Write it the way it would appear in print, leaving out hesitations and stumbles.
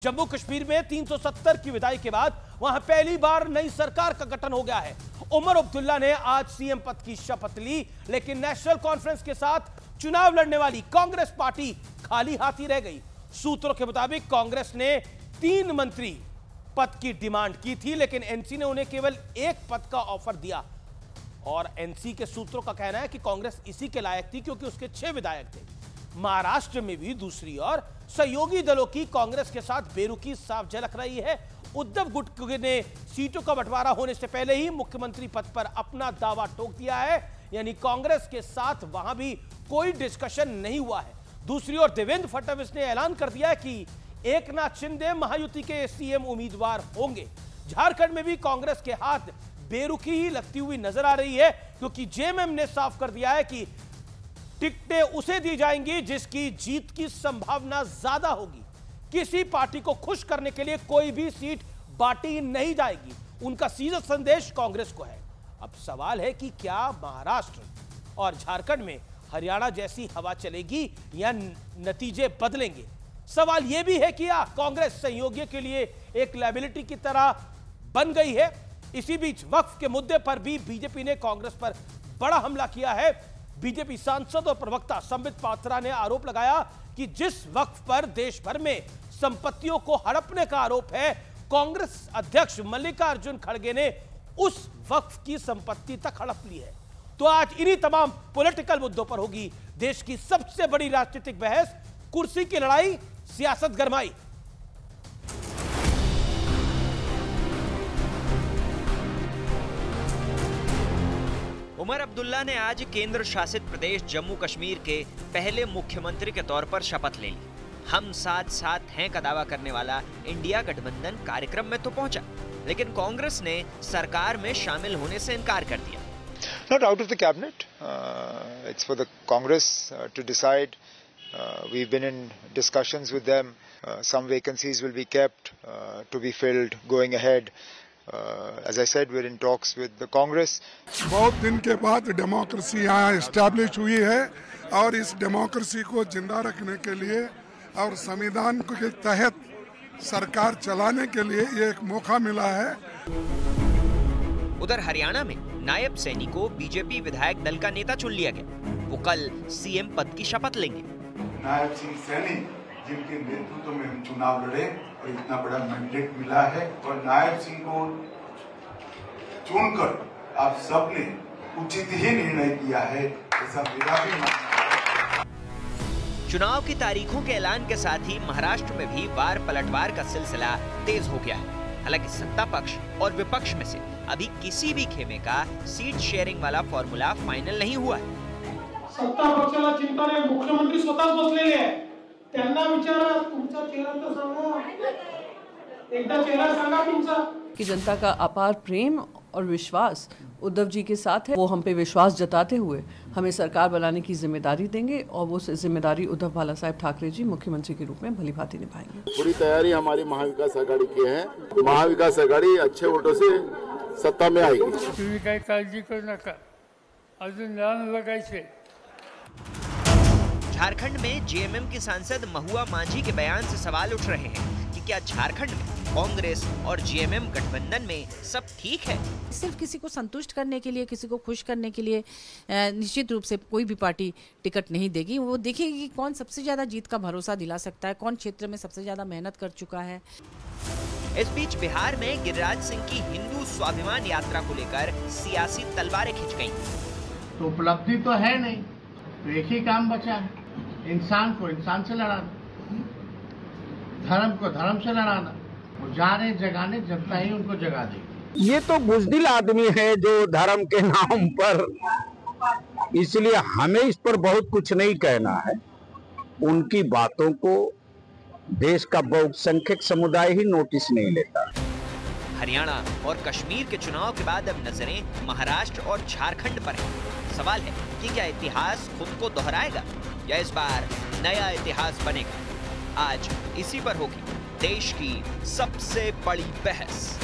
जम्मू कश्मीर में 370 की विदाई के बाद वहां पहली बार नई सरकार का गठन हो गया है। उमर अब्दुल्ला ने आज सीएम पद की शपथ ली, लेकिन नेशनल कॉन्फ्रेंस के साथ चुनाव लड़ने वाली कांग्रेस पार्टी खाली हाथ ही रह गई। सूत्रों के मुताबिक कांग्रेस ने 3 मंत्री पद की डिमांड की थी, लेकिन एनसी ने उन्हें केवल 1 पद का ऑफर दिया और एनसी के सूत्रों का कहना है कि कांग्रेस इसी के लायक थी क्योंकि उसके 6 विधायक थे। महाराष्ट्र में भी दूसरी ओर सहयोगी दलों की कांग्रेस के साथ बेरुखी साफ झलक रही है। उद्धव गुट ने सीटों का बंटवारा होने से पहले ही मुख्यमंत्री पद पर अपना दावा ठोक दिया है, यानी कांग्रेस के साथ वहां भी कोई डिस्कशन नहीं हुआ है। दूसरी ओर देवेंद्र फडणवीस ने ऐलान कर दिया है कि एकनाथ शिंदे महायुति के सीएम उम्मीदवार होंगे। झारखंड में भी कांग्रेस के हाथ बेरुखी ही लगती हुई नजर आ रही है, क्योंकि जेएमएम ने साफ कर दिया है कि टिकटें उसे दी जाएंगी जिसकी जीत की संभावना ज्यादा होगी। किसी पार्टी को खुश करने के लिए कोई भी सीट बांटी नहीं जाएगी। उनका सीधा संदेश कांग्रेस को है। अब सवाल है कि क्या महाराष्ट्र और झारखंड में हरियाणा जैसी हवा चलेगी या नतीजे बदलेंगे। सवाल यह भी है कि कांग्रेस सहयोगियों के लिए एक लायबिलिटी की तरह बन गई है। इसी बीच वक्फ के मुद्दे पर भी बीजेपी ने कांग्रेस पर बड़ा हमला किया है। बीजेपी सांसद और प्रवक्ता संबित पात्रा ने आरोप लगाया कि जिस वक्फ पर देश भर में संपत्तियों को हड़पने का आरोप है, कांग्रेस अध्यक्ष मल्लिकार्जुन खड़गे ने उस वक्फ की संपत्ति तक हड़प ली है। तो आज इन्हीं तमाम पॉलिटिकल मुद्दों पर होगी देश की सबसे बड़ी राजनीतिक बहस। कुर्सी की लड़ाई, सियासत गरमाई। उमर अब्दुल्ला ने आज केंद्र शासित प्रदेश जम्मू कश्मीर के पहले मुख्यमंत्री के तौर पर शपथ ले ली। हम साथ साथ हैं का दावा करने वाला इंडिया गठबंधन कार्यक्रम में तो पहुंचा, लेकिन कांग्रेस ने सरकार में शामिल होने से इनकार कर दिया। Not out of the cabinet. It's for the Congress to decide. We've been in discussions with them. Some vacancies will be kept to be filled going ahead. As I said, we're in talks with the Congress. बहुत दिन के बाद democracy यहाँ establish हुई है और इस democracy को जिंदा रखने के लिए और संविधान के तहत सरकार चलाने के लिए ये एक मौका मिला है। उधर हरियाणा में नायब सैनी को बीजेपी विधायक दल का नेता चुन लिया गया। वो कल सीएम पद की शपथ लेंगे। नायब सिंह सैनी जिनके नेतृत्व में हम चुनाव लड़े और इतना बड़ा मैंडेट मिला है, और नायब सिंह को चुनकर आप सबने उचित ही निर्णय किया है, ऐसा मेरा भी मानना है। चुनाव की तारीखों के ऐलान के साथ ही महाराष्ट्र में भी वार पलटवार का सिलसिला तेज हो गया है। हालांकि सत्ता पक्ष और विपक्ष में से अभी किसी भी खेमे का सीट शेयरिंग वाला फॉर्मूला फाइनल नहीं हुआ है। सत्ता पक्षाला चिंता नाही, मुख्यमंत्री स्वतःच बसलेले आहे। त्यांना विचारा, तुमचा चेहरा तो सांगा, एकदा चेहरा सांगा तुमचा। कि जनता का अपार प्रेम और विश्वास उद्धव जी के साथ है। वो हम पे विश्वास जताते हुए हमें सरकार बनाने की जिम्मेदारी देंगे और वो जिम्मेदारी उद्धव बाला साहेब ठाकरे जी मुख्यमंत्री के रूप में भली भांति निभाएंगे। पूरी तैयारी हमारी महाविकास आघाड़ी की है। महाविकास आघाड़ी अच्छे वोटों से सत्ता में आएगी। तुम्ही काही काळजी करू नका, अजून लांब लगायचे। झारखंड में जेएमएम की सांसद महुआ मांझी के बयान से सवाल उठ रहे हैं कि क्या झारखंड में कांग्रेस और जेएमएम गठबंधन में सब ठीक है। सिर्फ किसी को संतुष्ट करने के लिए, किसी को खुश करने के लिए निश्चित रूप से कोई भी पार्टी टिकट नहीं देगी। वो देखेगी कि कौन सबसे ज्यादा जीत का भरोसा दिला सकता है, कौन क्षेत्र में सबसे ज्यादा मेहनत कर चुका है। इस बीच बिहार में गिरिराज सिंह की हिंदू स्वाभिमान यात्रा को लेकर सियासी तलवारें खिंच गईं। तो उपलब्धि तो है नहीं, तो एक ही काम बचा है, इंसान को इंसान से लड़ाना, धर्म को धर्म से लड़ाना। वो जा रहे जगाने, जनता ही उनको जगा देगी। ये तो बुज़दिल आदमी है जो धर्म के नाम पर, इसलिए हमें इस पर बहुत कुछ नहीं कहना है। उनकी बातों को देश का बहुसंख्यक समुदाय ही नोटिस नहीं लेता। हरियाणा और कश्मीर के चुनाव के बाद अब नजरें महाराष्ट्र और झारखंड पर है। सवाल है कि क्या इतिहास खुद को दोहराएगा या इस बार नया इतिहास बनेगा। आज इसी पर होगी देश की सबसे बड़ी बहस।